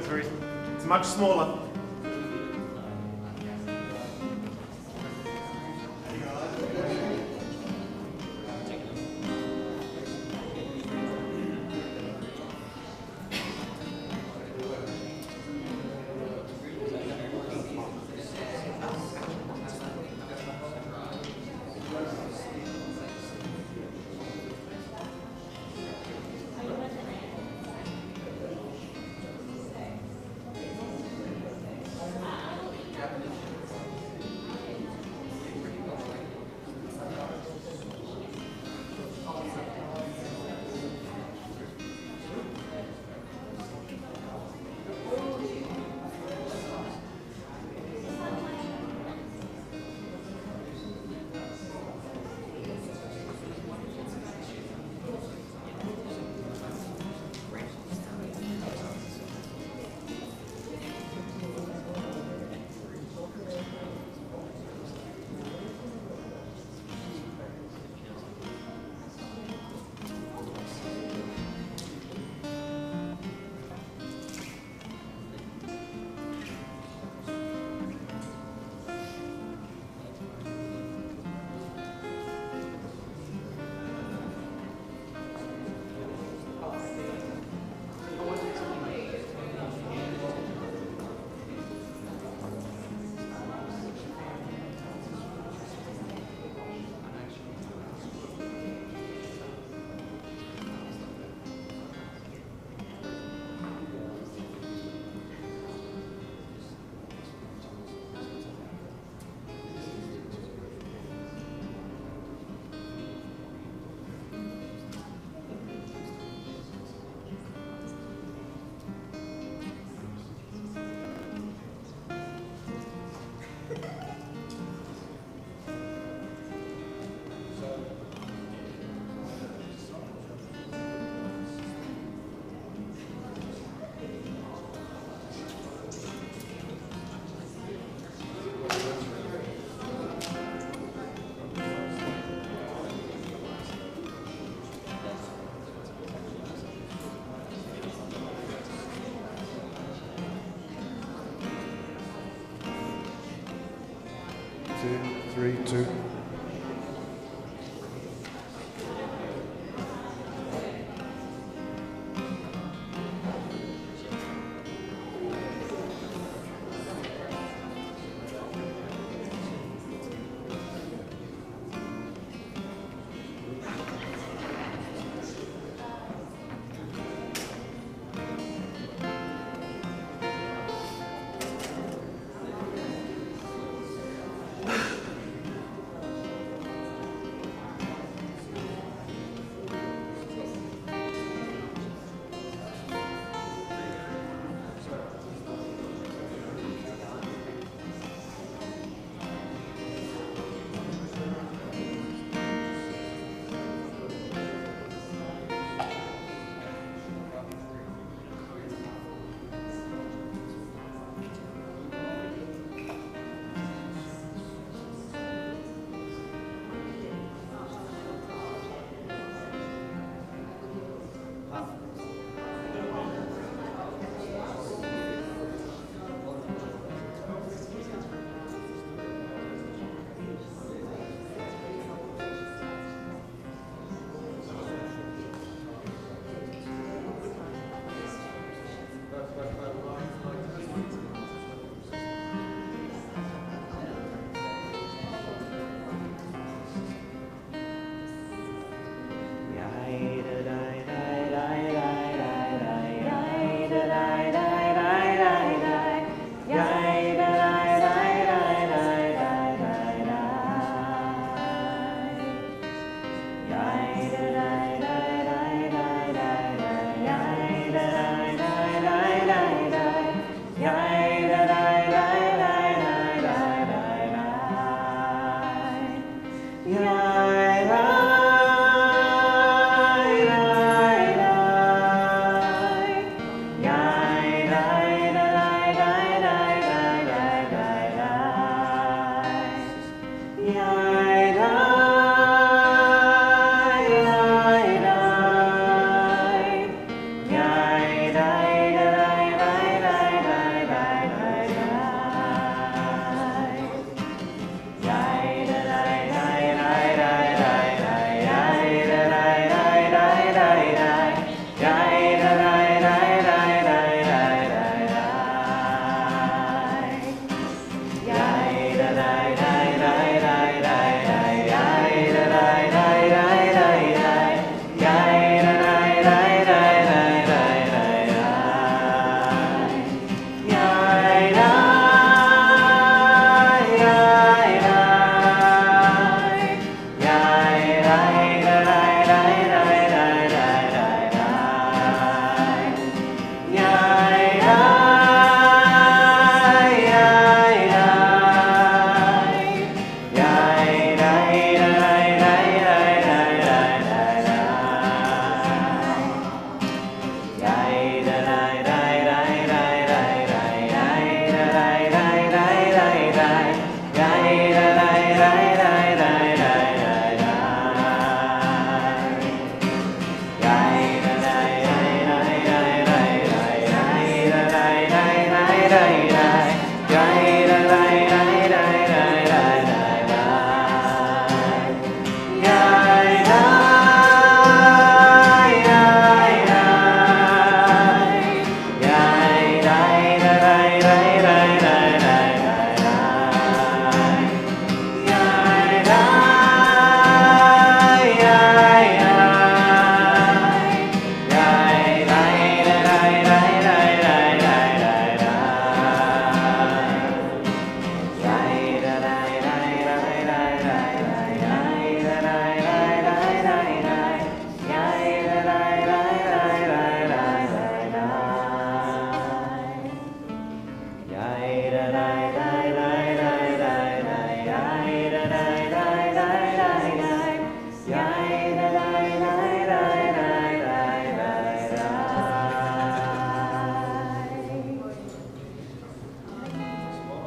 volume is it's much smaller. Three, two.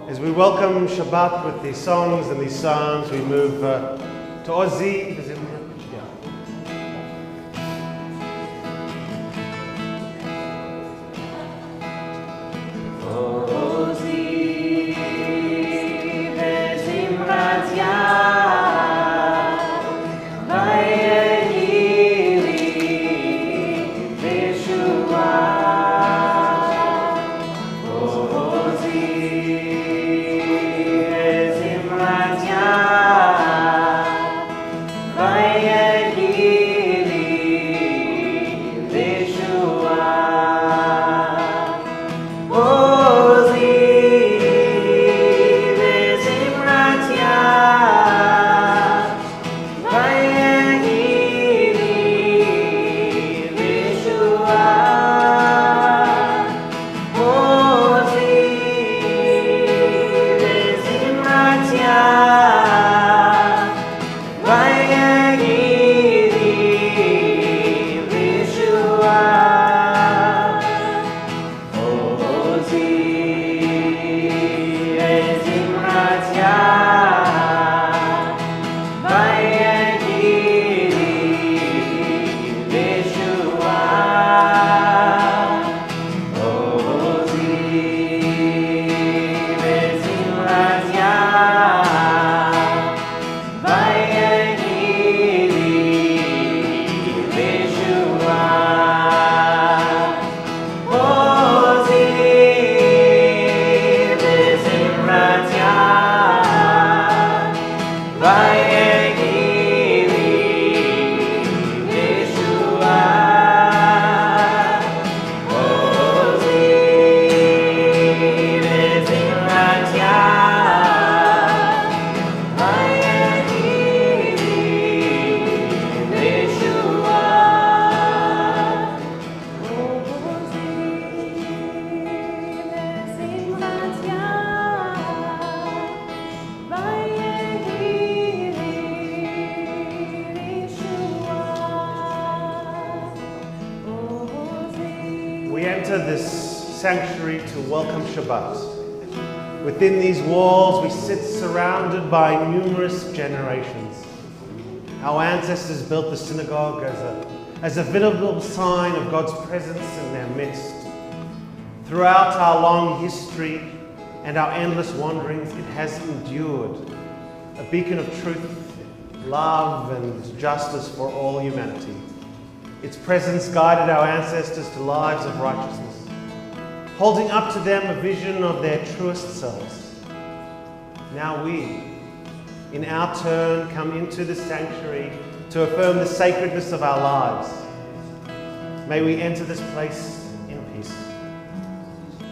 As we welcome Shabbat with these songs and these psalms, we move to Ozzy. We enter this sanctuary to welcome Shabbat. Within these walls, we sit surrounded by numerous generations. Our ancestors built the synagogue as a visible sign of God's presence in their midst. Throughout our long history and our endless wanderings, it has endured, a beacon of truth, love, and justice for all humanity. Its presence guided our ancestors to lives of righteousness, holding up to them a vision of their truest selves. Now we, in our turn, come into the sanctuary to affirm the sacredness of our lives. May we enter this place in peace.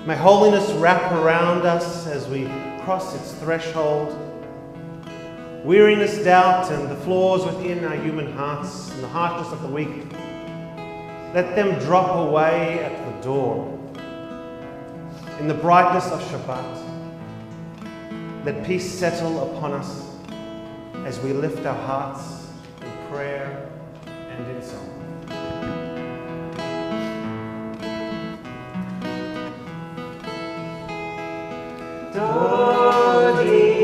May holiness wrap around us as we cross its threshold. Weariness, doubt, and the flaws within our human hearts and the harshness of the weak, let them drop away at the door. In the brightness of Shabbat, let peace settle upon us as we lift our hearts in prayer and in song. Dodi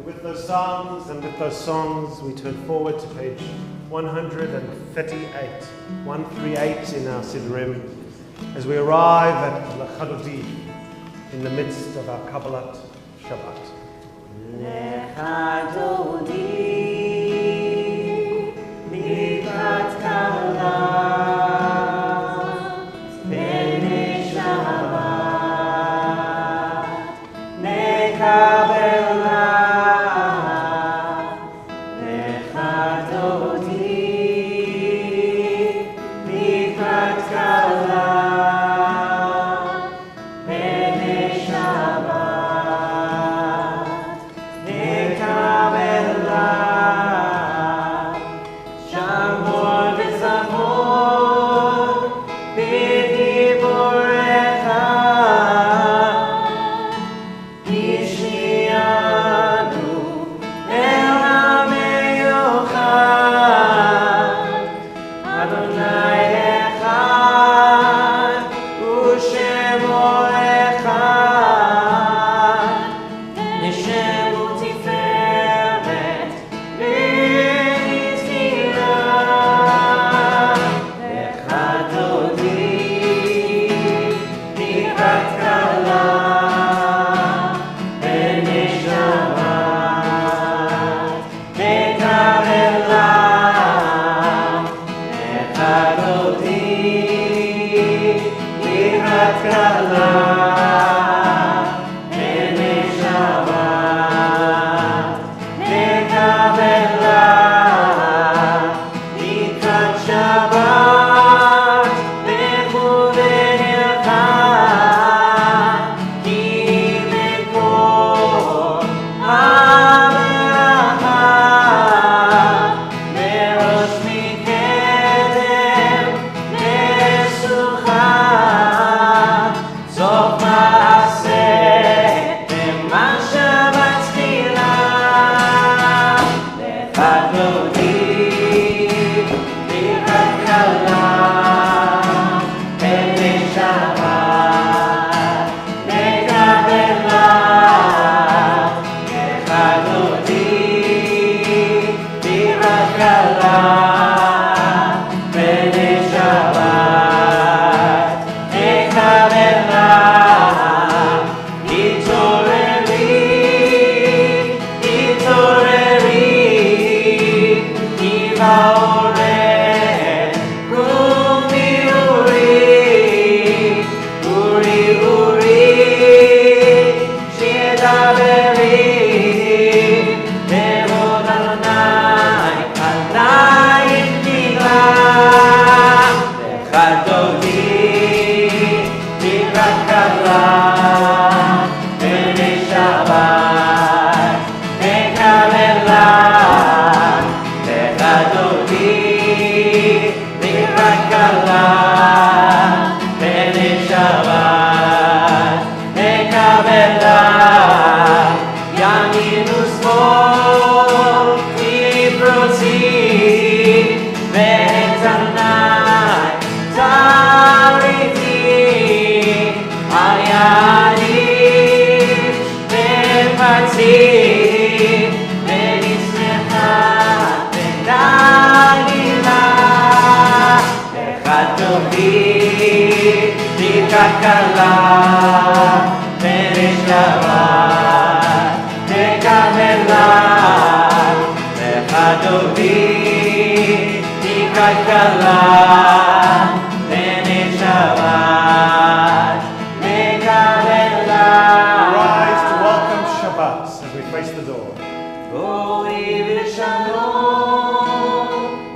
With those psalms and with those songs, we turn forward to page 138, 138 in our Siddurim, as we arrive at L'Chadodi, in the midst of our Kabbalat Shabbat. L'Chadodi, Likrat Kabbalat, B'nei Shabbat, Kabbalat, L'Chadodi, Likrat Kabbalat, B'nei Shabbat, Kabbalat, Shamor v'zamor, b'diborecha, Yishmianu el ha'meyochad, Adonai echad, u'shemo echad, Nishem u'tiferet, v'nitzilah, L'Chadodi, Likrat Kabbalat, B'nei Shabbat, Kabbalat, L'Chadodi, Likrat Kabbalat, B'nei Shabbat, Kabbalat, Likrat Shabbat, Lechu v'nirkad, Ki מקור הברכה, מראש מקדם לסוכה, סוף מעשה במחשבה תחילה, לחדודי, לקראת קלה, בני שבת, לקבלה, לחדודי, לקראת קלה, בני שבת, לקבלה, התעוררי, התעוררי, כי בעורר קומי אורי, אורי אורי, שידברי, כבוד אדוני עלייך נגלה, לחדודי, לקראת קלה, בני שבת, לקבלה, לחדודי, לקראת קלה, בני שבת, לקבלה, ימין ושמאל, תפרוצי, ואת אדוני תריתי, על ידי ופצי, ונשמחה ונגילה, לחדודי, לקראת קלה, בני שבת, לקבלה, לחדודי, לקראת קלה, בני שבת, לקבלה. Rise to welcome Shabbat as we face the door. בואי ושלום,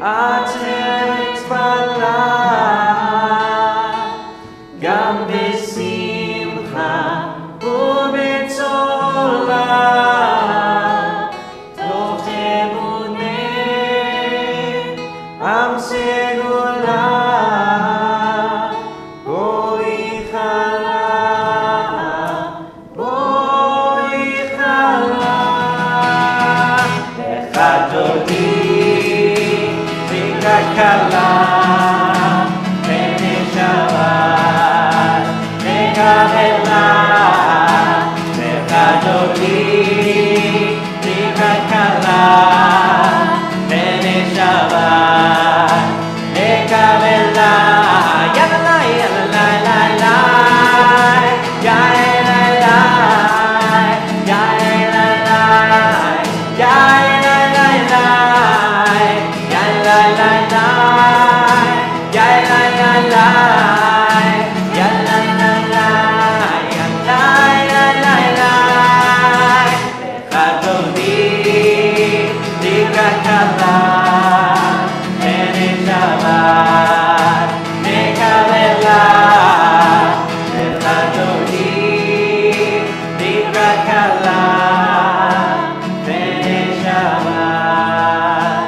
אתם התפלה, גם בשמחה ובצולה, טוב תמונה, עם סגולה, בואי חלה, בואי חלה, לחדודי, לקראת קלה, בני שבת, לקבלה, לחדודי, Kabbalat, Bene Shabbat, Ne Kabbalat, Eladoni, Dikra Kabbalat, Bene Shabbat,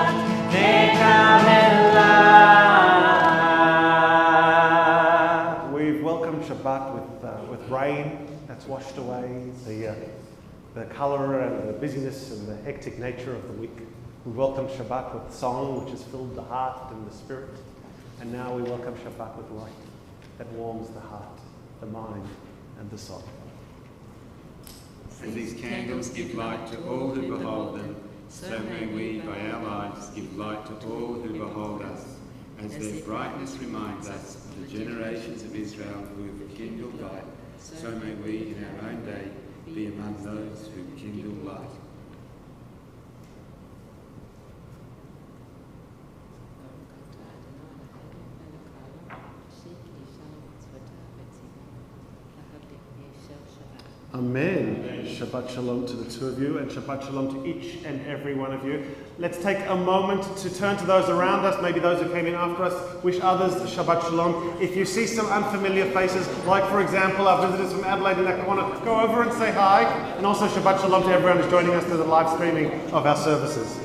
Ne Kabbalat. We've welcomed Shabbat with rain that's washed away the colour and the busyness and the hectic nature of the week. We welcome Shabbat with song, which has filled the heart and the spirit. And now we welcome Shabbat with light that warms the heart, the mind, and the soul. As these candles give light to all who behold them, so may we, by our lives, give light to all who behold us, as their brightness reminds us of the generations of Israel who have kindled light, so may we, in our own day, be among those who kindle light. Amen. Shabbat Shalom to the two of you, and Shabbat Shalom to each and every one of you. Let's take a moment to turn to those around us, maybe those who came in after us, wish others Shabbat Shalom. If you see some unfamiliar faces, like for example our visitors from Adelaide in that corner, go over and say hi, and also Shabbat Shalom to everyone who's joining us through the live streaming of our services.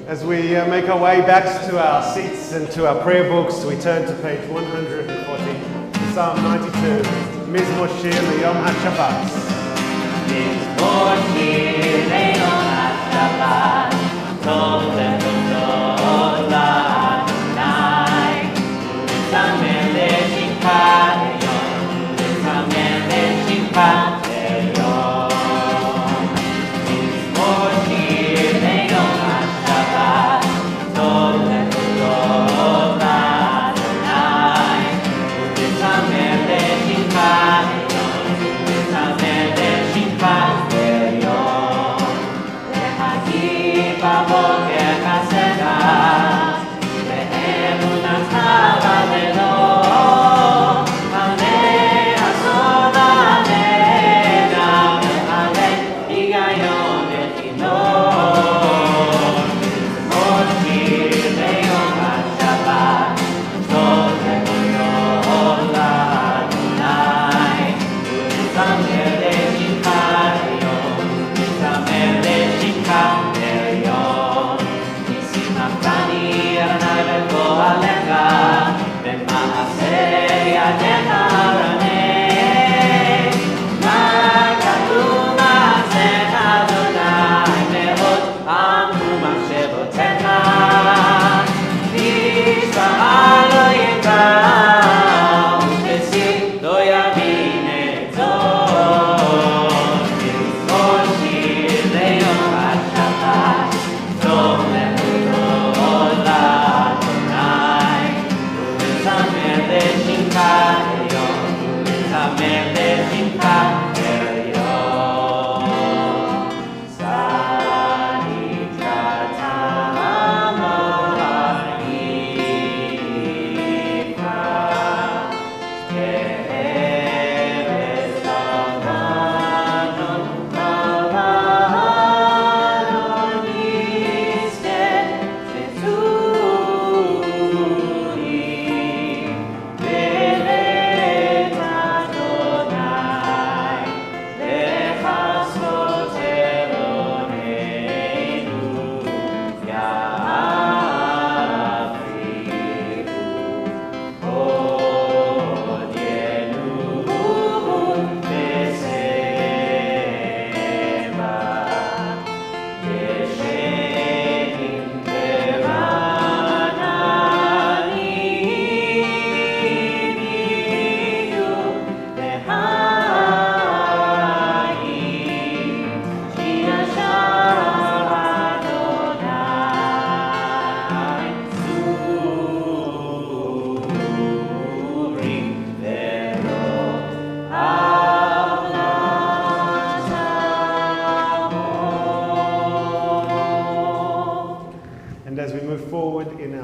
As we make our way back to our seats and to our prayer books, we turn to page 140, Psalm 92, Mizmor Shir Liyom HaShabbat. Mizmor Shir Liyom HaShabbat, Tov Le'odot La'Adonai, U'Nisamer Le'Shivcha Le'Yom, U'Nisamer Le'Shivcha Le'Yom. Mizmor Shir Liyom HaShabbat, Tov Le'odot La'Adonai, U'Nisamer Le'Shivcha Le'Yom, U'Nisamer Le'Shivcha Le'Yom. להגיד בבוקר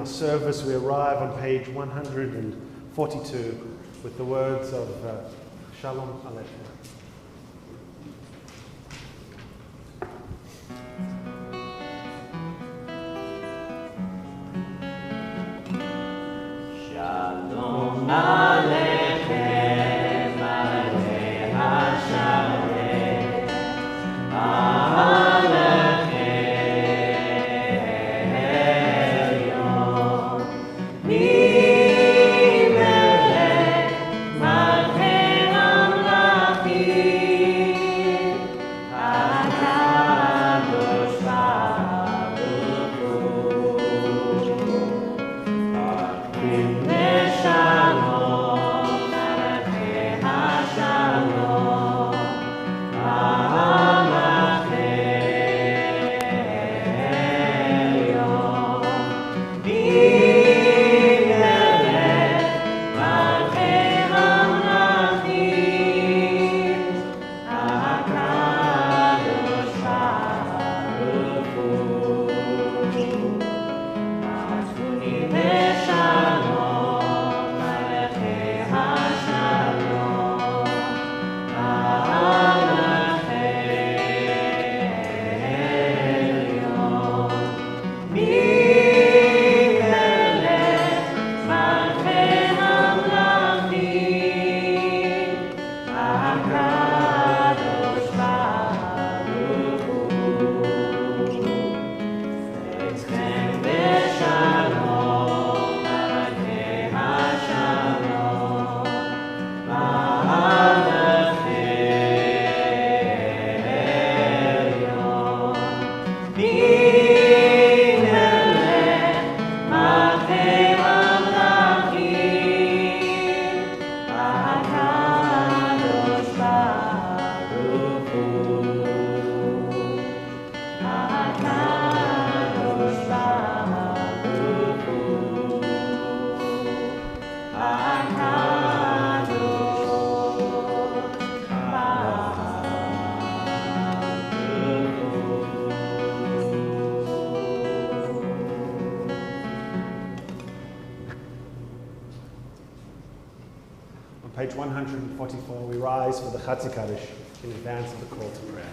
our service, we arrive on page 142 with the words of Shalom Aleichem. Shalom Aleichem, Alei HaShalem, Aleichem, Mimelech, Malchei Amlachim, HaKadosh Baruch Hu. Page 144, we rise for the Chatzi Kaddish in advance of the call to prayer.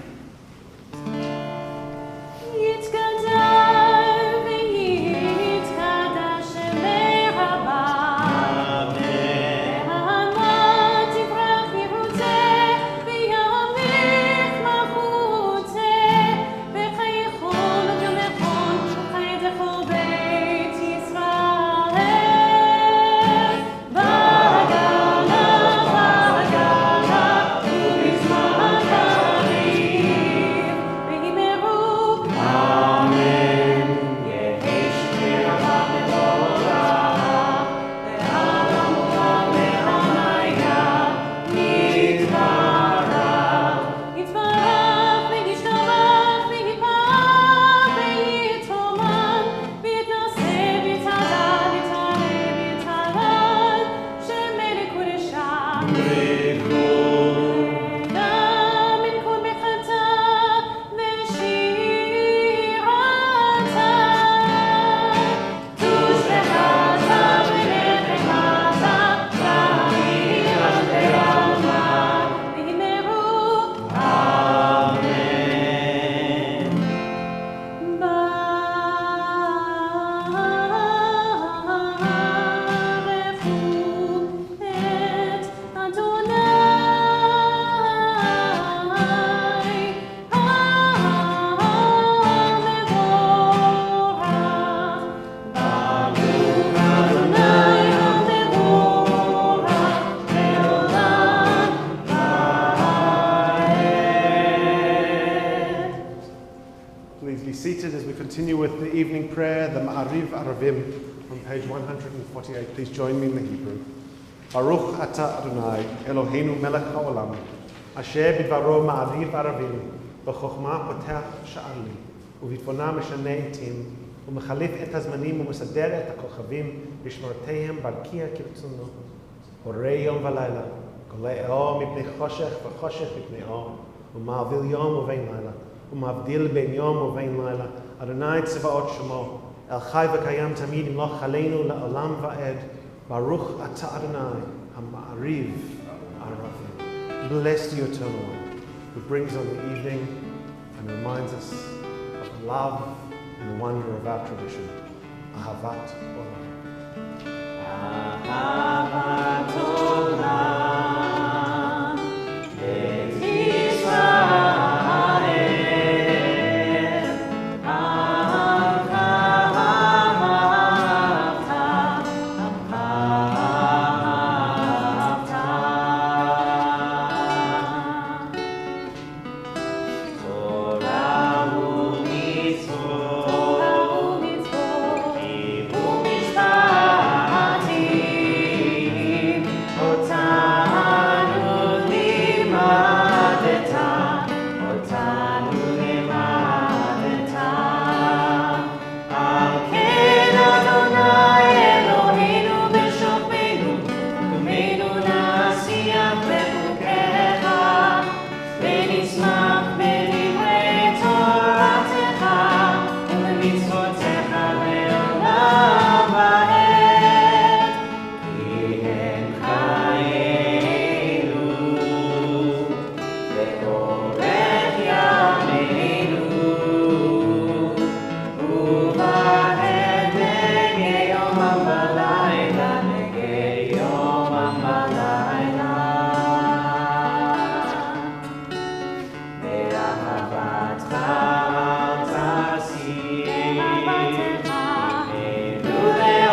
Continue with the evening prayer, the Ma'ariv Aravim, on page 148. Please join me in the Hebrew. Baruch Ata Adonai, Eloheinu melech haolam, asher bidvaro Ma'ariv Aravim, b'chokhmah potach sha'alim, ובתבונה משנה עתים, ומחליף את הזמנים ומסדר את הכוכבים בשמרותיהם ברקיע כרצונו. הורה יום ולילה, גולה אור מפני חושך וחושך מפני אור, ומעביל יום ובין לילה, ומבדיל בין יום ובין לילה. אדוני צבאות שמו, El Chai V'Kayam Tamid Imloch Aleinu La'olam Va'ed, Baruch Ata Adonai, Ha'ma'ariv Arafim. Blessed the Eternal One, who brings on the evening and reminds us of the love and the wonder of our tradition. Ahavat Olam. Ahavat Olam, Bet Yisrael, Amcha ahavta, Amcha ahavta. Torah u'mitzvot, Kibu mishpatim, Otanu limadeta, Otanu limadeta. Al ken Adonai Eloheinu b'shofenu, Umeinu nasiach bechukecha, ונשמח בדברי תורתך ובמצוותיך לעולם ועד, כי הם חיינו ואורך ימינו, ובהם נגי יומם ולילה, נגי יומם ולילה. באהבתך תעשי, עמנו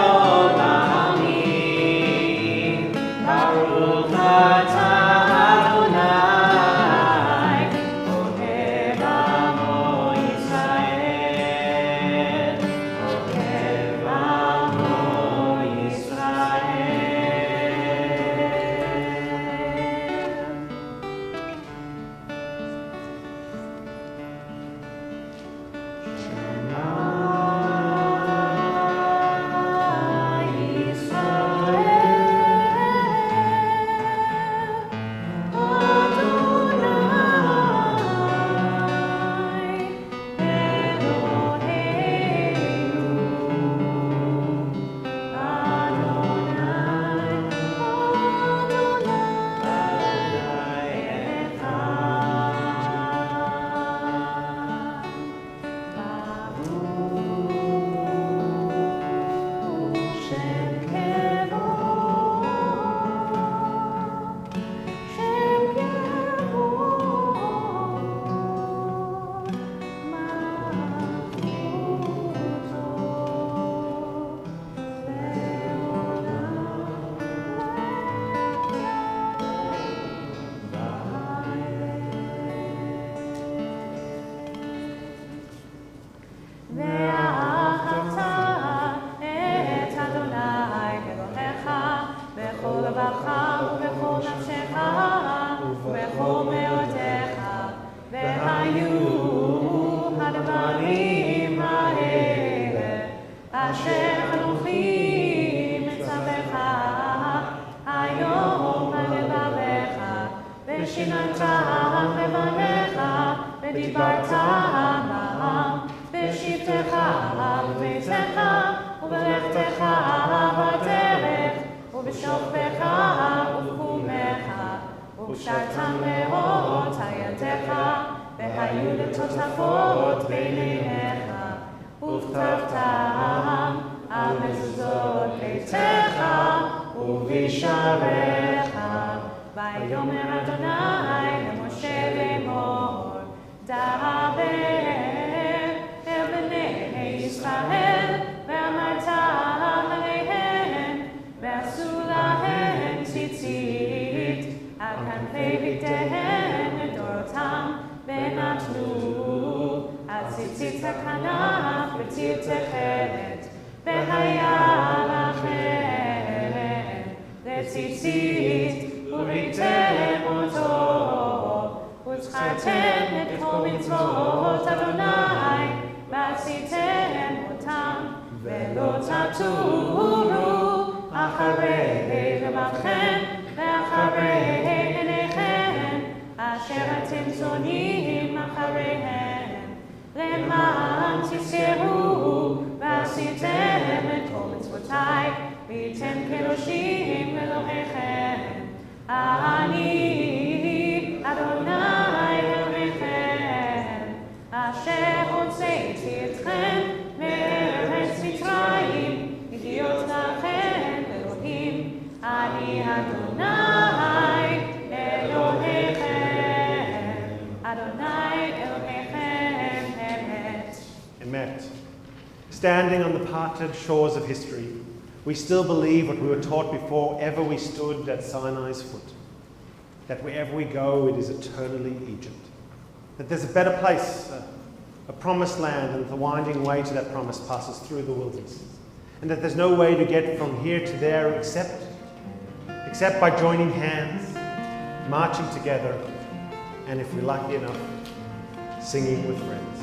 לעולמים. ברוך אתה אדוני, אוהב עמו ישראל, אוהב עמו ישראל. ואהבת את אדוני אלוהיך בכל לבבך ובכל נפשך ובכל מאודך, והיו הדברים האלה אשר אנוכי מצווך היום על לבבך, ושיננת לבבך ודיברת בם בשבתך ובביתך ובלכתך בדרך ובשוכבך ובקומך, ובשרתם לאות ידיך, והיו לטוטפות בין עיניך, וכתבתם על מזוזות ביתך ובשעריך. ויאמר אדוני למשה לאמור, דבר אל בני ישראל, ואמרת עליהם, ועשו להם ציצית על כנפי בגדיהם לדורותם, ונתנו על ציצית הכנף בציר תכלת, והיה לכם לציצית וריתם אותו, וזכרתם את כל מצוות אדוני, ועשיתם אותם, ולא תטורו אחרי לבבכם ואחרי עיניכם, אשר אתם זונים אחריהם, למען תזכרו ועשיתם הייתם קדושים אלוהיכם, אני אדוני אלוהיכם, אשר הוצאתי אתכם מארץ מצרים, להיות לכם אלוהים, אני אדוני אלוהיכם, אדוני אלוהיכם אמת. Emet. Standing on the parted shores of history, we still believe what we were taught before ever we stood at Sinai's foot, that wherever we go, it is eternally Egypt, that there's a better place, a promised land, and that the winding way to that promise passes through the wilderness, and that there's no way to get from here to there except by joining hands, marching together, and if we're lucky enough, singing with friends.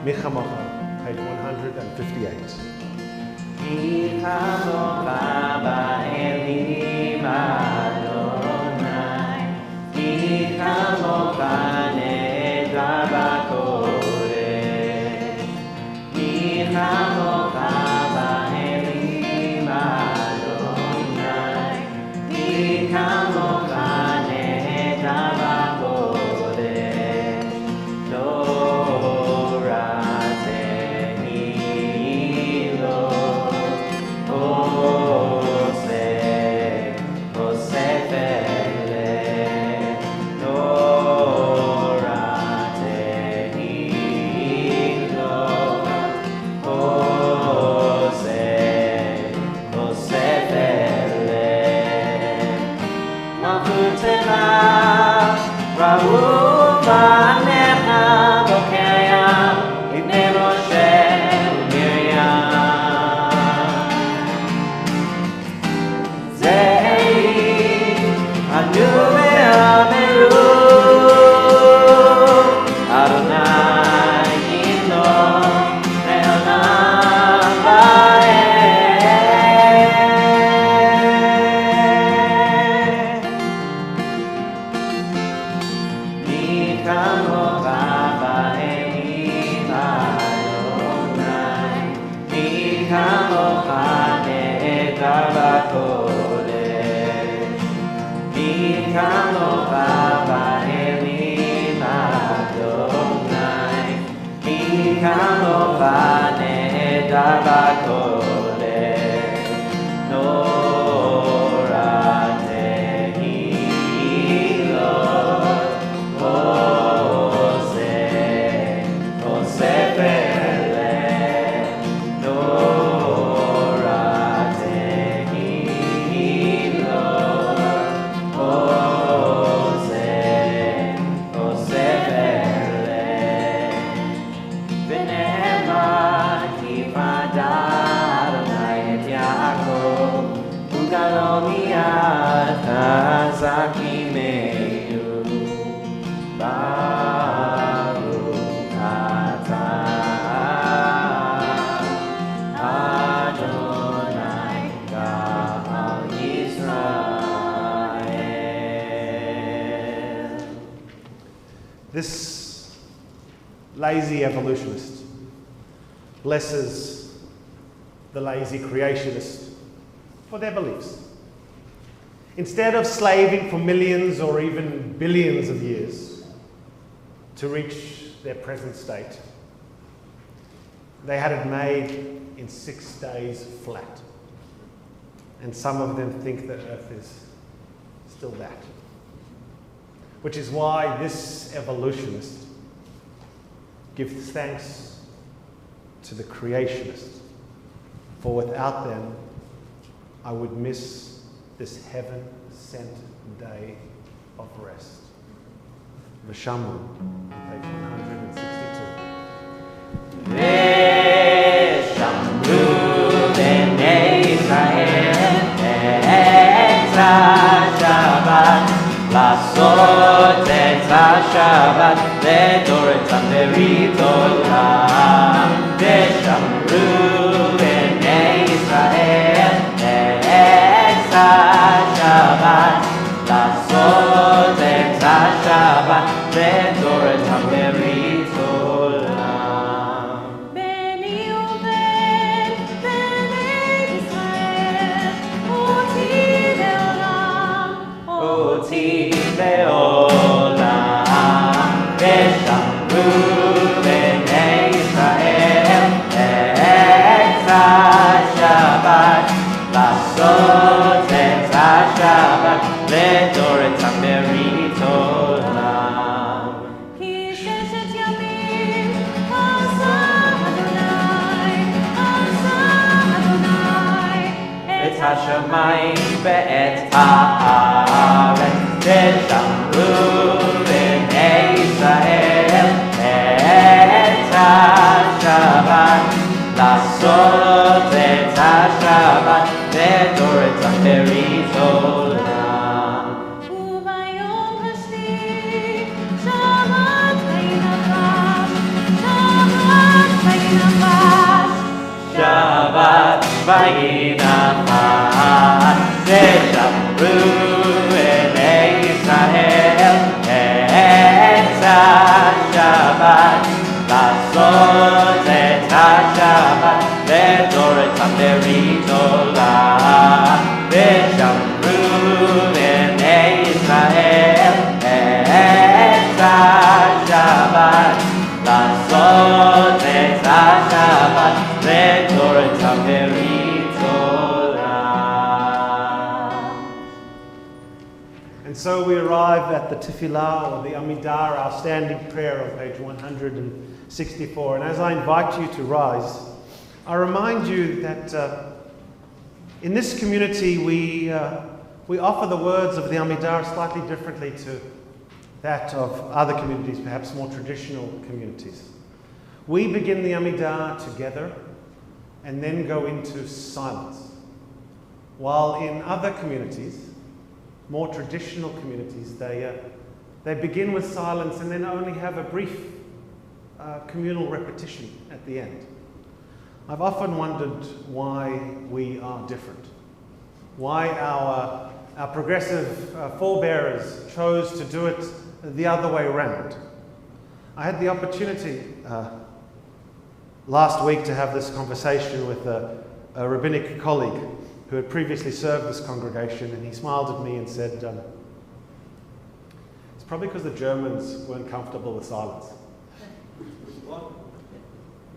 Micha Mocha, page 158. This lazy evolutionist blesses the lazy creationist for their beliefs. Instead of slaving for millions or even billions of years to reach their present state, they had it made in 6 days flat. And some of them think that Earth is still that. Which is why this evolutionist gives thanks to the creationists, for without them, I would miss this heaven-sent day of rest. V'shamru, page 162. V'shamru b'nei Yisrael et Shabbat לעשות את השבת לדורתם ברית עולם ושמרו בני ישראל את השבת לעשות את השבת לדורתם ברית עולם בני ובן בני ישראל לעולם, ושמרו בני ישראל את השבת, לעשות את השבת לדורתם ברית עולם. כי ששת ימים עשה אדוני את השמיים ואת הארץ, ושמרו בני ישראל את השבת, לעשות את השבת לדורתם ברית עולם. וביום השביעי שבת וינפש, שבת וינפש, שבת וינפש, ושמרו בני ישראל את השבת, לעשות את השבת לדורתם ברית עולם. ושמרו בני ישראל את השבת, לעשות את השבת לדורתם ברית עולם. And so we arrive at the Tefillah, or the Amidah, our standing prayer on page 164. And as I invite you to rise, I remind you that in this community we offer the words of the Amidah slightly differently to that of other communities, perhaps more traditional communities. We begin the Amidah together and then go into silence. While in other communities, more traditional communities, they begin with silence and then only have a brief communal repetition at the end. I've often wondered why we are different, why our progressive forebearers chose to do it the other way around. I had the opportunity last week to have this conversation with a rabbinic colleague who had previously served this congregation, and he smiled at me and said, it's probably because the Germans weren't comfortable with silence.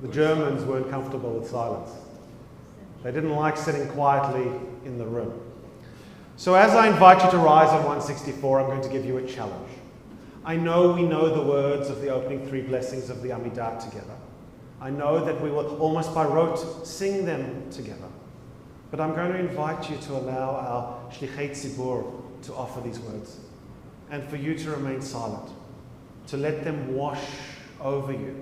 The Germans weren't comfortable with silence. They didn't like sitting quietly in the room. So as I invite you to rise on 164, I'm going to give you a challenge. I know we know the words of the opening three blessings of the Amidah together. I know that we will almost by rote sing them together. But I'm going to invite you to allow our Shlichei Tzibur to offer these words, and for you to remain silent, to let them wash over you.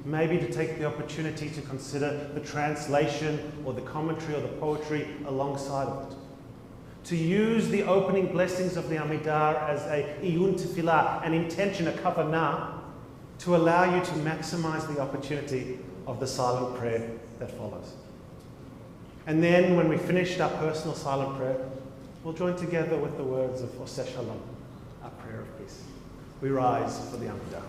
Maybe to take the opportunity to consider the translation or the commentary or the poetry alongside of it. To use the opening blessings of the Amidah as a iyun tefillah, an intention, a kavanah, to allow you to maximize the opportunity of the silent prayer that follows. And then when we finished our personal silent prayer, we'll join together with the words of Oseh Shalom, our prayer of peace. We rise for the Amidah.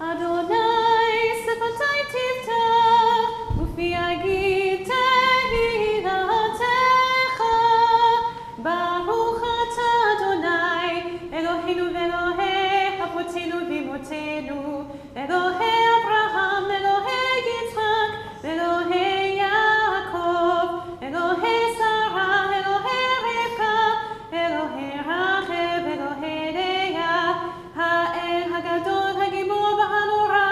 Adonai sefatai tiftach, ufi yagid tehiratecha. Baruch ata Adonai, Eloheinu ve'Elohei avotenu v'imotenu, Elohei Abraham, Elohei Yitzchak, Elohei Yaakov, Elohei Sarah, Elohei Rivka, Elohei Rachel, Elohei Leah, Ha'el Hagadol, Hagimor v'Hanora,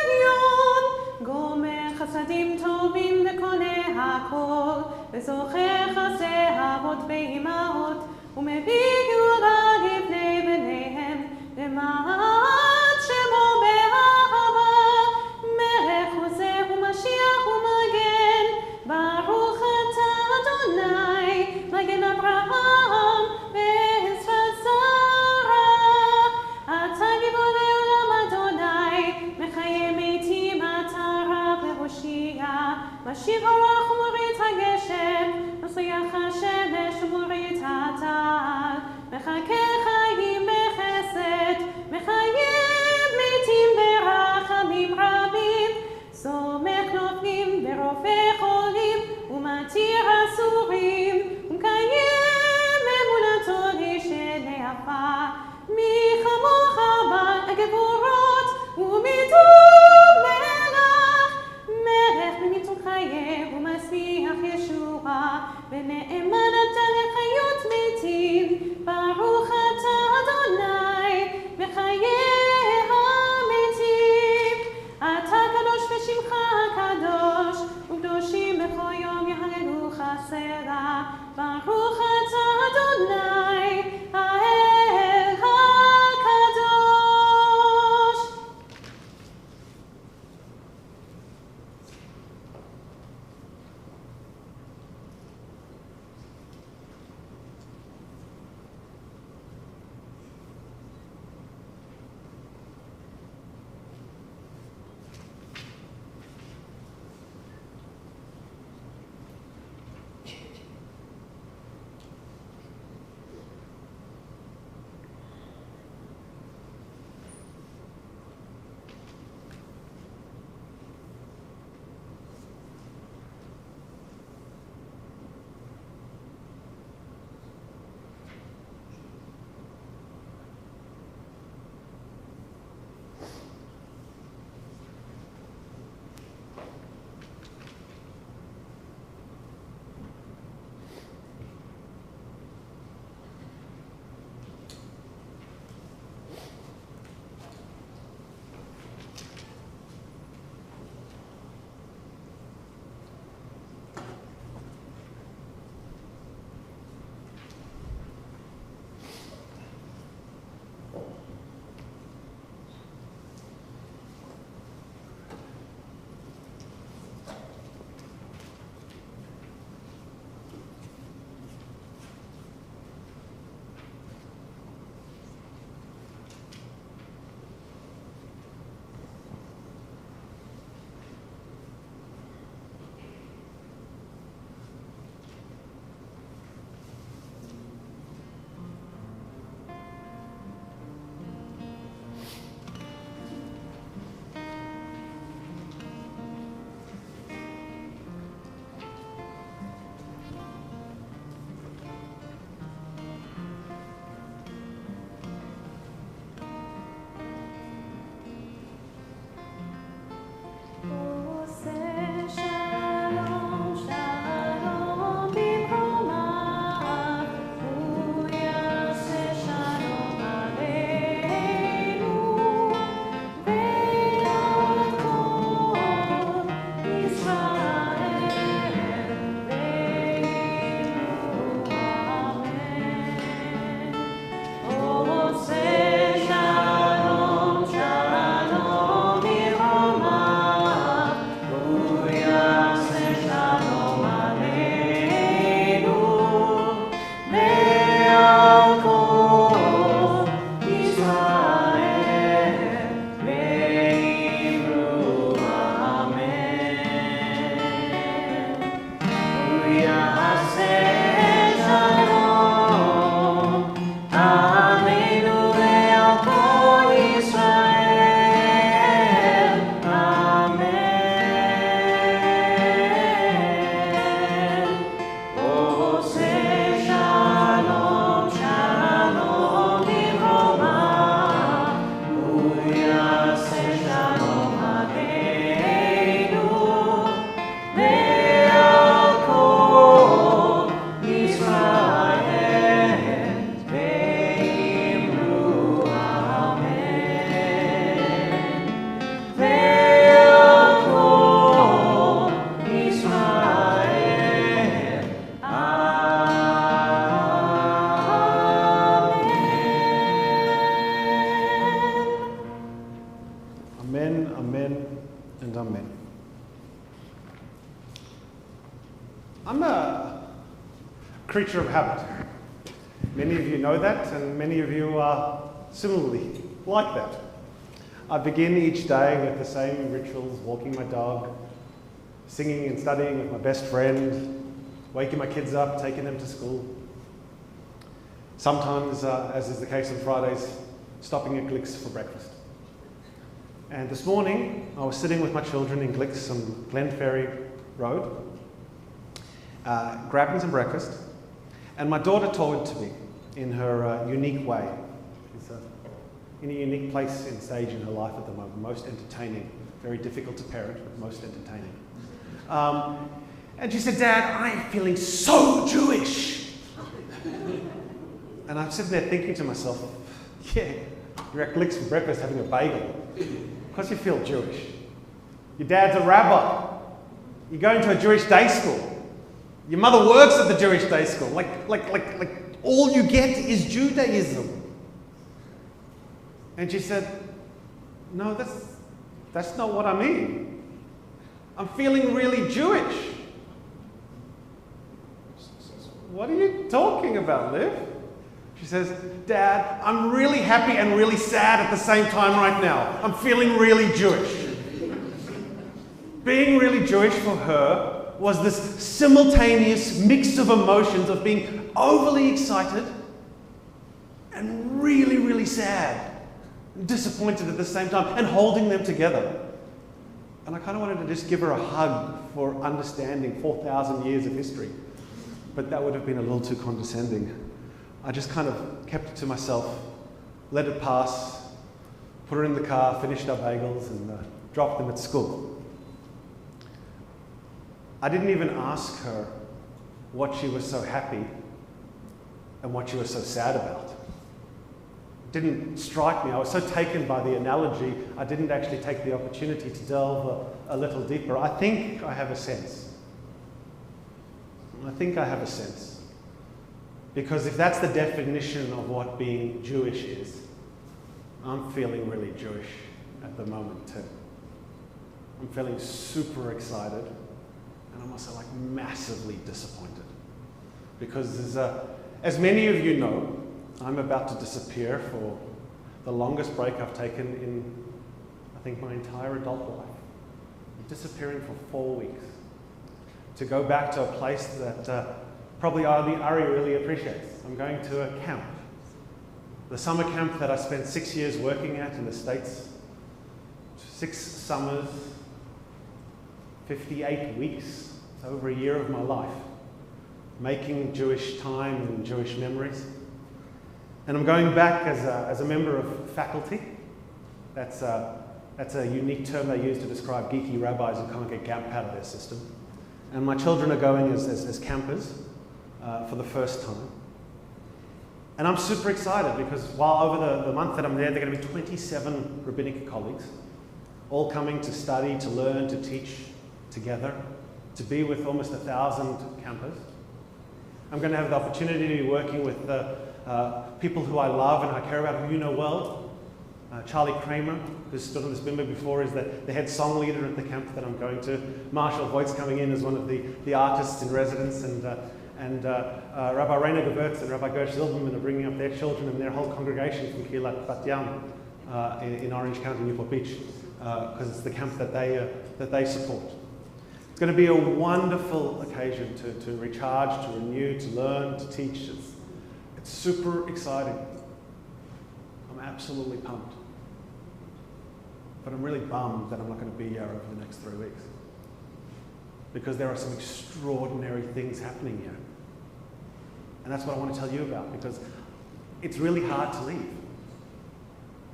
Elyon, Gomer Chasadim Tovim v'Koneh HaKol, V'zocher Chasei Avot ve'Imahot, U'mebih Geulah livnei bneihem, L'ma'at Shemo be'ahava, Melech Hoseh u'Mashiach u'Magen, Baruch ata Adonai, Magen Avraham ve'Ezras Zara. Ata Gibor le'olam Adonai, Mechaye meitim ata Rav ve'Hoshia, Mashiv harach u'morit hageshem, Masliach hashemesh u'morit hatal. creature of habit. Many of you know that, and many of you are similarly like that. I begin each day with the same rituals, walking my dog, singing and studying with my best friend, waking my kids up, taking them to school. Sometimes, as is the case on Fridays, stopping at Glicks for breakfast. And this morning, I was sitting with my children in Glicks on Glenferrie Road, grabbing some breakfast, and my daughter talked to me in her unique way. She's in a unique place and stage in her life at the moment, most entertaining, very difficult to parent, but most entertaining. And she said, "Dad, I am feeling so Jewish." And I'm sitting there thinking to myself, yeah, you're at Glicks for breakfast having a bagel. Because you feel Jewish. Your dad's a rabbi. You're going to a Jewish day school. Your mother works at the Jewish day school. Like all you get is Judaism. And she said, "No, that's not what I mean. I'm feeling really Jewish." "What are you talking about, Liv?" She says, "Dad, I'm really happy and really sad at the same time right now. I'm feeling really Jewish." Being really Jewish for her was this simultaneous mix of emotions of being overly excited and really, really sad, disappointed at the same time, and holding them together. And I kind of wanted to just give her a hug for understanding 4,000 years of history, but that would have been a little too condescending. I just kind of kept it to myself, let it pass, put her in the car, finished our bagels, and dropped them at school. I didn't even ask her what she was so happy and what she was so sad about. It didn't strike me. I was so taken by the analogy, I didn't actually take the opportunity to delve a little deeper. I think I have a sense. Because if that's the definition of what being Jewish is, I'm feeling really Jewish at the moment too. I'm feeling super excited, and I'm also massively disappointed. Because as many of you know, I'm about to disappear for the longest break I've taken in, I think, my entire adult life. I'm disappearing for 4 weeks to go back to a place that probably Ari really appreciates. I'm going to a camp. The summer camp that I spent 6 years working at in the States. 6 summers, 58 weeks, over a year of my life, making Jewish time and Jewish memories. And I'm going back as a member of faculty. That's a unique term they use to describe geeky rabbis who can't get GAMP out of their system. And my children are going as campers for the first time. And I'm super excited because while over the month that I'm there are going to be 27 rabbinic colleagues, all coming to study, to learn, to teach together, to be with almost 1,000 campers. I'm going to have the opportunity to be working with people who I love and I care about, who you know well. Charlie Kramer, who's stood on this bimba before, is the head song leader at the camp that I'm going to. Marshall Voigt's coming in as one of the artists in residence, and Rabbi Rainer Gewurz and Rabbi Gersh Zilberman are bringing up their children and their whole congregation from Kilat Bat Yam in Orange County, Newport Beach, because it's the camp that they support. It's going to be a wonderful occasion to recharge, to renew, to learn, to teach. It's super exciting. I'm absolutely pumped. But I'm really bummed that I'm not going to be here over the next 3 weeks. Because there are some extraordinary things happening here. And that's what I want to tell you about, because it's really hard to leave.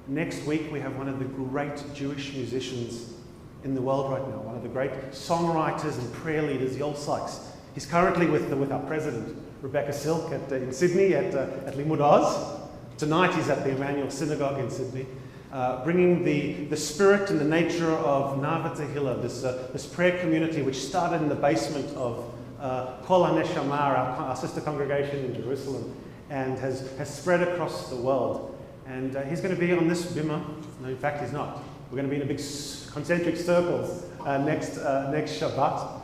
Next week we have one of the great Jewish musicians in the world right now, one of the great songwriters and prayer leaders, Yol Sykes. He's currently with our president, Rebecca Silk, in Sydney at Limud Oz. Tonight he's at the Emmanuel Synagogue in Sydney, bringing the spirit and the nature of Nava Tehillah, this prayer community which started in the basement of Kol HaNeshama, our sister congregation in Jerusalem, and has spread across the world. And he's going to be on this bimah. No, in fact, he's not. We're going to be in a big concentric circles next Shabbat.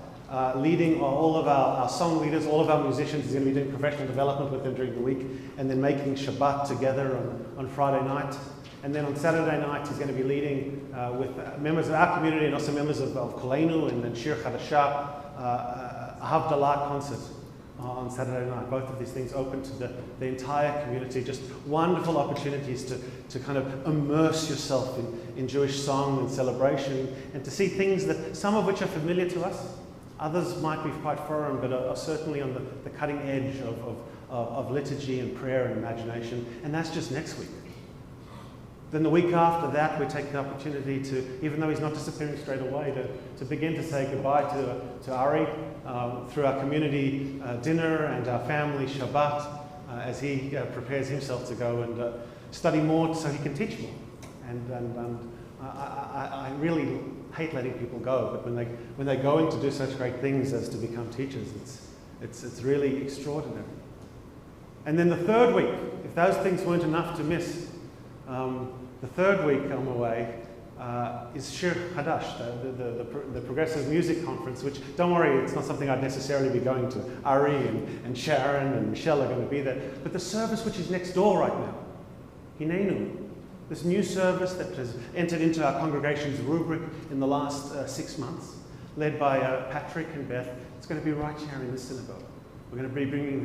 leading all of our song leaders, all of our musicians. He's going to be doing professional development with them during the week, and then making Shabbat together on Friday night. And then on Saturday night, he's going to be leading with members of our community and also members of Kolenu and then Shir Chadashah, a Havdalah concert on Saturday night. Both of these things open to the entire community. Just wonderful opportunities to kind of immerse yourself in Jewish song and celebration, and to see things that some of which are familiar to us. Others might be quite foreign, but are certainly on the cutting edge of liturgy and prayer and imagination. And that's just next week. Then the week after that, we take the opportunity to, even though he's not disappearing straight away, to begin to say goodbye to Ari through our community dinner and our family Shabbat as he prepares himself to go and study more so he can teach more. And I really hate letting people go, but when they go in to do such great things as to become teachers, it's really extraordinary. And then the third week, if those things weren't enough to miss, the third week on the way is Shir Hadash, the Progressive Music Conference, which, don't worry, it's not something I'd necessarily be going to. Ari and Sharon and Michelle are going to be there. But the service which is next door right now, Hinenu, this new service that has entered into our congregation's rubric in the last 6 months, led by Patrick and Beth, it's going to be right here in this synagogue. We're going to be bringing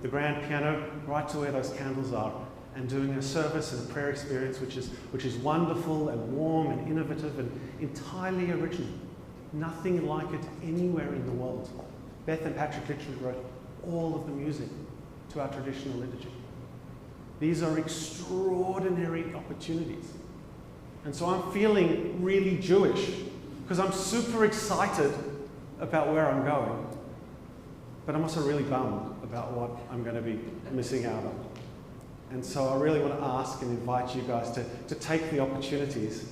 the grand piano right to where those candles are, and doing a service and a prayer experience which is wonderful and warm and innovative and entirely original. Nothing like it anywhere in the world. Beth and Patrick literally wrote all of the music to our traditional liturgy. These are extraordinary opportunities. And so I'm feeling really Jewish because I'm super excited about where I'm going, but I'm also really bummed about what I'm going to be missing out on. And so I really want to ask and invite you guys to take the opportunities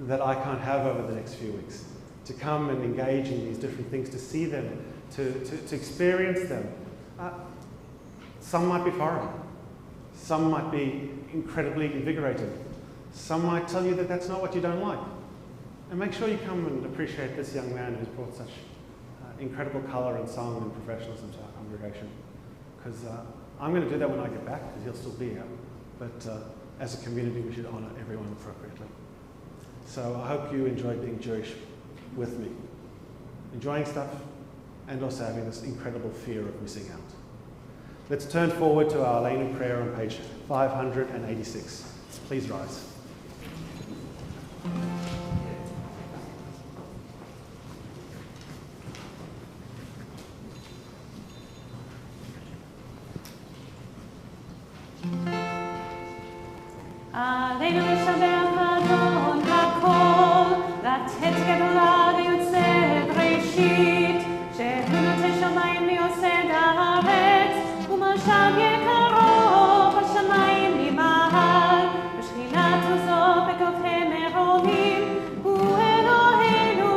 that I can't have over the next few weeks, to come and engage in these different things, to see them, to experience them. Some might be foreign. Some might be incredibly invigorating. Some might tell you that that's not what you don't like. And make sure you come and appreciate this young man who's brought such incredible colour and song and professionalism to our congregation. Because I'm going to do that when I get back, because he'll still be here. But as a community, we should honour everyone appropriately. So I hope you enjoy being Jewish with me, enjoying stuff, and also having this incredible fear of missing out. Let's turn forward to our Lane of Prayer on page 586. Please rise. עלינו לשבח אדון הכל, לתת גדולה ליוצאת ראשית, שהוא נוטה שמיים מיוסד הארץ, ומשל יקרו בשמיים ממעל, ושכינת עוזו בכוכי מרומים, הוא אלוהינו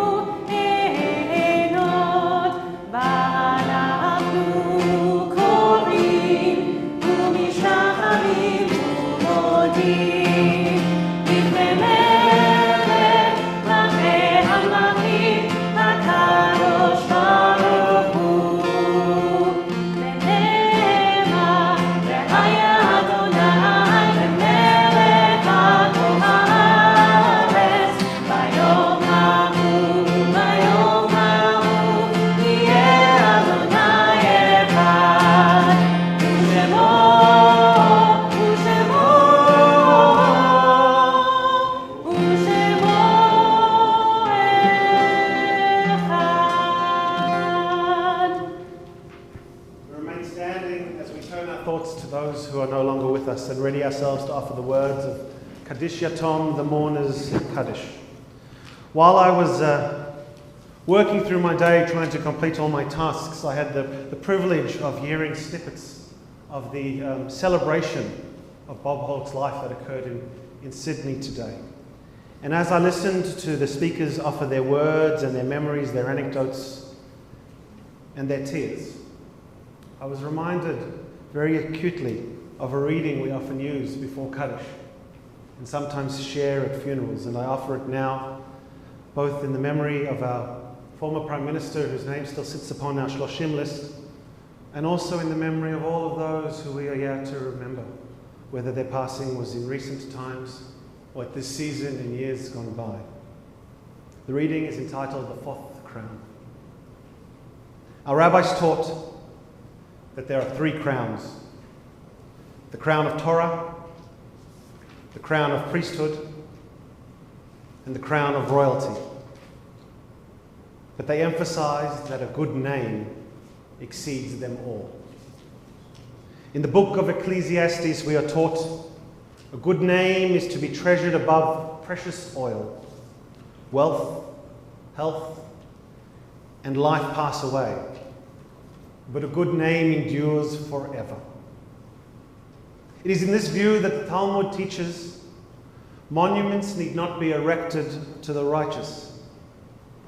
עינות, ואנחנו קוראים ומשתחווים ומודים. And ready ourselves to offer the words of Kaddish Yatom, the mourner's Kaddish. While I was working through my day trying to complete all my tasks, I had the privilege of hearing snippets of the celebration of Bob Holt's life that occurred in Sydney today. And as I listened to the speakers offer their words and their memories, their anecdotes, and their tears, I was reminded very acutely of a reading we often use before Kaddish and sometimes share at funerals, and I offer it now both in the memory of our former Prime Minister whose name still sits upon our Shloshim list, and also in the memory of all of those who we are yet to remember, whether their passing was in recent times or at this season in years gone by. The reading is entitled The Fourth Crown. Our rabbis taught that there are 3 crowns: the crown of Torah, the crown of priesthood, and the crown of royalty. But they emphasized that a good name exceeds them all. In the book of Ecclesiastes, we are taught a good name is to be treasured above precious oil. Wealth, health, and life pass away, but a good name endures forever. It is in this view that the Talmud teaches monuments need not be erected to the righteous.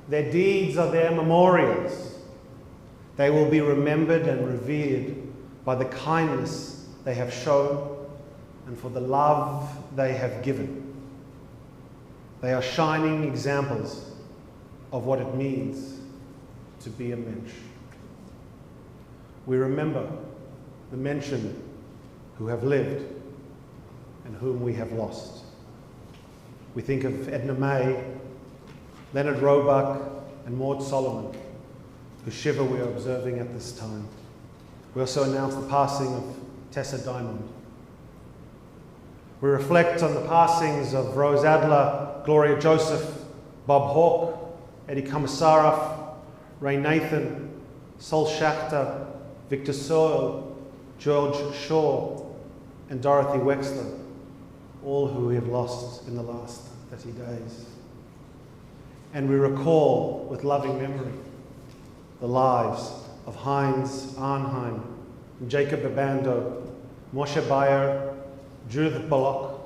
Their deeds are their memorials. They will be remembered and revered by the kindness they have shown and for the love they have given. They are shining examples of what it means to be a mensch. We remember the mention who have lived and whom we have lost. We think of Edna May, Leonard Roebuck, and Maud Solomon, whose shiva we are observing at this time. We also announce the passing of Tessa Diamond. We reflect on the passings of Rose Adler, Gloria Joseph, Bob Hawke, Eddie Komisarov, Ray Nathan, Sol Schachter, Victor Searle, George Shaw, and Dorothy Wexler, all who we have lost in the last 30 days. And we recall with loving memory the lives of Heinz Arnheim, Jacob Abando, Moshe Bayer, Judith Bullock,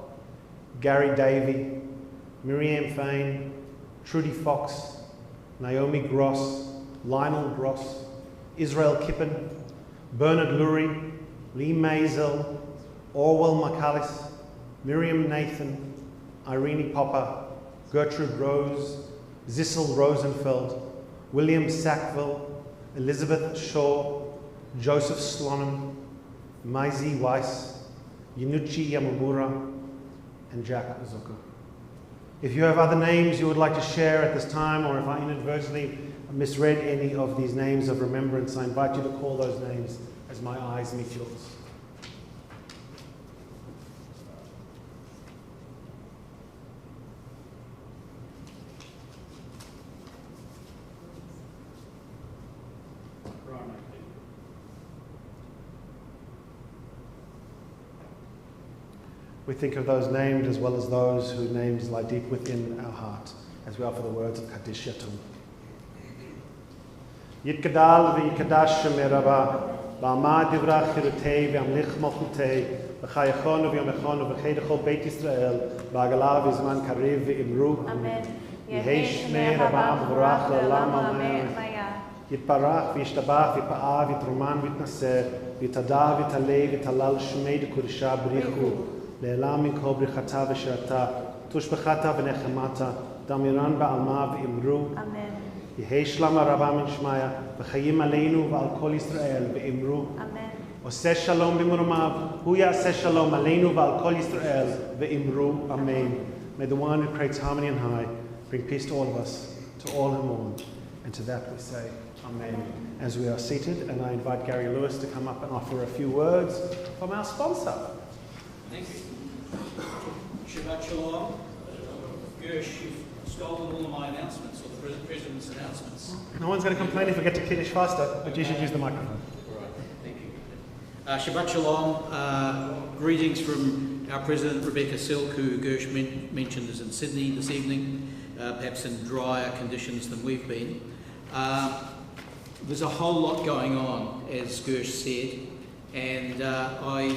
Gary Davey, Miriam Fain, Trudy Fox, Naomi Gross, Lionel Gross, Israel Kippen, Bernard Lurie, Lee Maisel, Orwell McAllis, Miriam Nathan, Irene Popper, Gertrude Rose, Zissel Rosenfeld, William Sackville, Elizabeth Shaw, Joseph Slonim, Maisie Weiss, Yanuchi Yamamura, and Jack Azuka. If you have other names you would like to share at this time, or if I inadvertently misread any of these names of remembrance, I invite you to call those names as my eyes meet yours. We think of those named as well as those whose names lie deep within our heart as we offer the words of Kaddish Yatum. Yitkadal v'yikadash Shemei Rabba, v'amad divrach chirutei v'amlich malchutei, v'chayachonu v'yomechonu v'cheidechol Beit Yisrael, v'agalav v'zman kariv v'imru. Amen. Yehei Shmei Rabba v'vorach l'olam amen. יתברך וישתבח ויפאר ויתרומן ויתנשא ויתהדר ויתעלה ויתהלל שמי דקודשה בריחו לעילם מכל בריחתה ושירתה תושבחתה ונחמתה דמירן בעלמה ואמרו Amen. יהי שלמה רבה מן שמיה וחיים עלינו ועל כל ישראל ואמרו Amen. עושה שלום במרומיו הוא יעשה שלום עלינו ועל כל ישראל ואמרו Amen. May the one who creates harmony and high bring peace to all of us, to all who mourn, and to that we say Amen. As we are seated, and I invite Gary Lewis to come up and offer a few words from our sponsor. Thank you. Shabbat Shalom. Gersh, you've stolen all of my announcements, or the President's announcements. No one's going to complain if we get to Kiddush faster, but you should use the microphone. All right, thank you. Shabbat Shalom. Greetings from our President, Rebecca Silk, who Gersh mentioned is in Sydney this evening, perhaps in drier conditions than we've been. There's a whole lot going on, as Gersh said, and I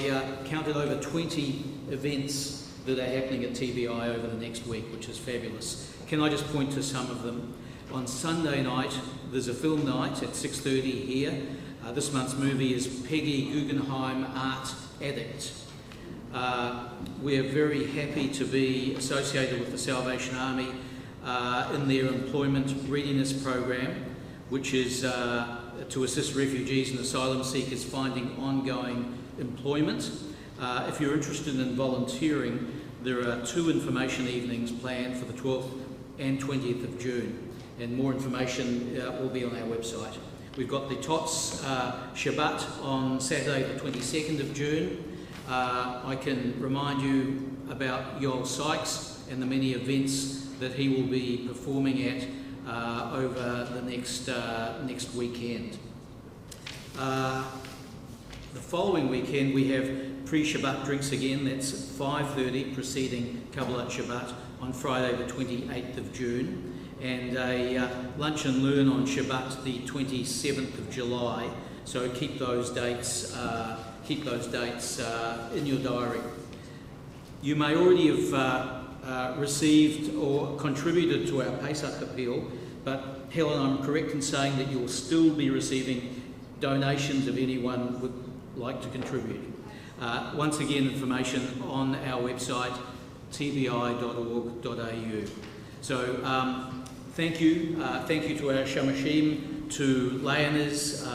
counted over 20 events that are happening at TBI over the next week, which is fabulous. Can I just point to some of them? On Sunday night, there's a film night at 6:30 here. This month's movie is Peggy Guggenheim Art Addict. We're very happy to be associated with the Salvation Army. in their employment readiness program, which is to assist refugees and asylum seekers finding ongoing employment. If you're interested in volunteering, there are 2 information evenings planned for the 12th and 20th of June, and more information will be on our website. We've got the TOTS Shabbat on Saturday the 22nd of June. I can remind you about Yoel Sykes and the many events that he will be performing at over the next weekend. The following weekend we have pre-Shabbat drinks again. That's at 5:30 preceding Kabbalat Shabbat on Friday the 28th of June, and a lunch and learn on Shabbat the 27th of July. So keep those dates in your diary. You may already have received or contributed to our Pesach appeal, but Helen, I'm correct in saying that you'll still be receiving donations if anyone would like to contribute. Once again, information on our website, tbi.org.au. So thank you to our Shamashim, to Leonas,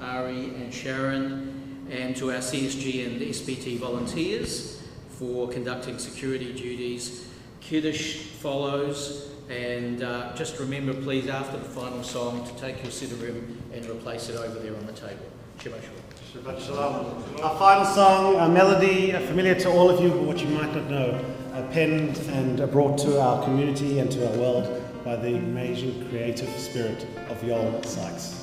Ari and Sharon, and to our CSG and SPT volunteers for conducting security duties. Kiddush follows, and just remember please after the final song to take your siddurim and replace it over there on the table. Shabbat Shalom. Shabbat Shalom. Our final song, a melody familiar to all of you, but what you might not know, penned and brought to our community and to our world by the amazing creative spirit of Yoel Sykes.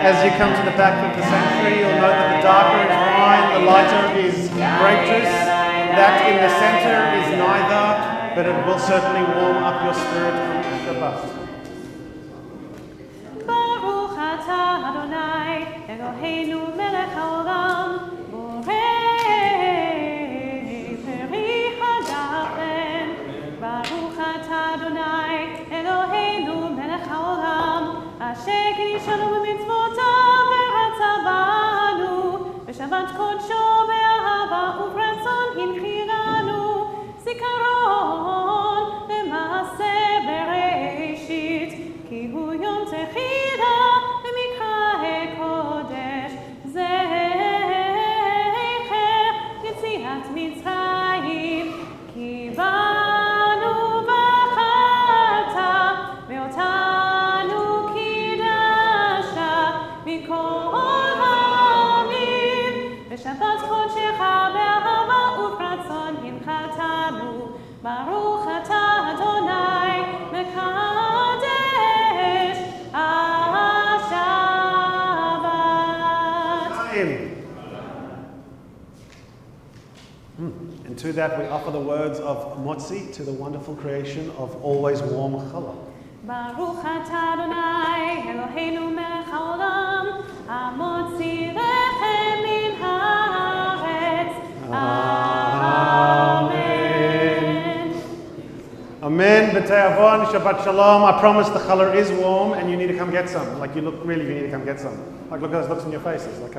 As you come to the back of the sanctuary, you'll note that the darker is wine, the lighter is grape juice. That in the center is neither, but it will certainly warm up your spirit on Shabbat. Baruch atah Adonai, Eloheinu melech haolam, borei peri hagafen. Baruch atah Adonai, Eloheinu melech haolam, asher k'nishanu b'mitzvotav v'ratza banu, b'shavat kodsho be'ahava u'bratzon hinchiranu, zikaron למעשה בראשית, כי הוא יום תחילה במקרא קודש, זכר יציאת מצרים, כי בנו בחרת ואותנו קידשת מכל העמים, בשבת קודשך באהבה וברצון הנחתנו. Baruch atah Adonai mekadesh ha-Shabbat. to that, we offer the words of Motzi to the wonderful creation of always warm challah. Baruch atah Adonai, Eloheinu melech haolam, hamotzi lechem min haaretz. Amen. Amen. B'tei avon, Shabbat shalom. I promise the challah is warm and you need to come get some. Like you need to come get some. Like look at those looks in your faces. Like